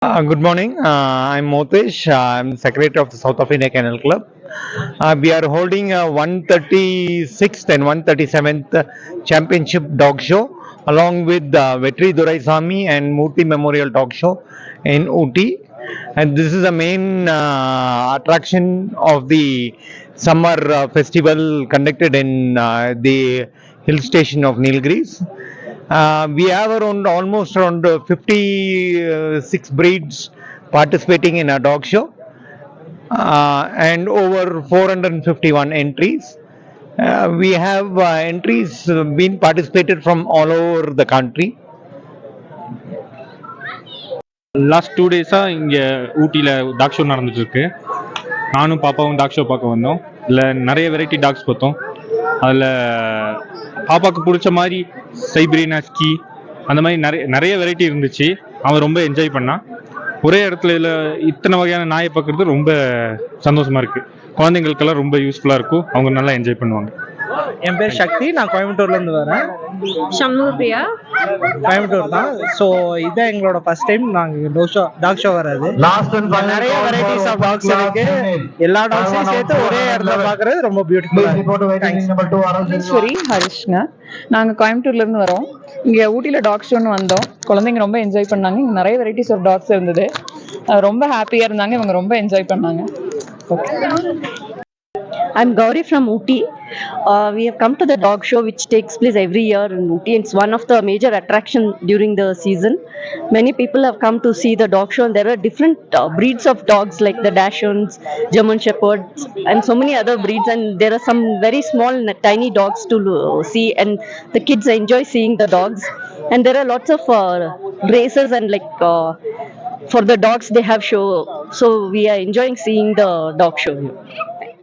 Good morning. I'm Motesh. I'm Secretary of the South of India Kennel Club. We are holding a 136th and 137th Championship Dog Show along with Vetri Duraisamy and Murthy Memorial Dog Show in Ooty. And this is the main attraction of the summer festival conducted in the hill station of Nilgiris. We have almost around 56 breeds participating in a dog show and over 451 entries. We have entries been participated from all over the country. Last 2 டேஸாக இங்கே ஊட்டியில் talk show நடந்துட்டு இருக்கு. நானும் பாப்பாவும் talk show பார்க்க வந்தோம். இதில் நிறைய வெரைட்டி டாக்ஸ் பார்த்தோம். அதில் பாப்பாவுக்கு பிடிச்ச மாதிரி சைபீரியன் ஹஸ்கி அந்த மாதிரி நிறைய நிறைய வெரைட்டி இருந்துச்சு. அவன் ரொம்ப என்ஜாய் பண்ணான். ஒரே இடத்துல இதில் இத்தனை வகையான நாயை பார்க்குறது ரொம்ப சந்தோஷமாக இருக்குது. குழந்தைங்களுக்கெல்லாம் ரொம்ப யூஸ்ஃபுல்லாக இருக்கும். அவங்க நல்லா என்ஜாய் பண்ணுவாங்க. என் பேர் சக்தி, நான் கோயம்புத்தூர்லேருந்து வரேன். சண்முகப்பிரியா, கோயம்புத்தூர் தான். ஸோ இதான் எங்களோட ஃபர்ஸ்ட் டைம் நாங்கள் டாக் ஷோ வர்றது. நிறைய வெரைட்டிஸ் ஆஃப் டாக்ஸ் இருக்கு. எல்லா டாக்ஸையும் சேர்த்து ஒரே இடத்துல பார்க்கறது ரொம்ப பியூட்டிஃபுல்லாக. ஈஸ்வரி ஹரிஷ்ங்க, நாங்கள் கோயம்புத்தூர்லேருந்து வரோம். இங்கே ஊட்டியில் டாக் ஷோன்னு வந்தோம். குழந்தைங்க ரொம்ப என்ஜாய் பண்ணாங்க. இங்கே நிறைய வெரைட்டிஸ் ஆஃப் டாக்ஸ் இருந்தது. ரொம்ப ஹாப்பியாக இருந்தாங்க. இவங்க ரொம்ப என்ஜாய் பண்ணாங்க. Okay. I'm Gauri from Ooty. We have come to the dog show which takes place every year in Ooty. It's one of the major attractions during the season. Many people have come to see the dog show, and there are different breeds of dogs like the Dachshunds, German Shepherds, and so many other breeds. And there are some very small, tiny dogs to see, and the kids enjoy seeing the dogs. And there are lots of races and for the dogs they have show. So we are enjoying seeing the dog show here.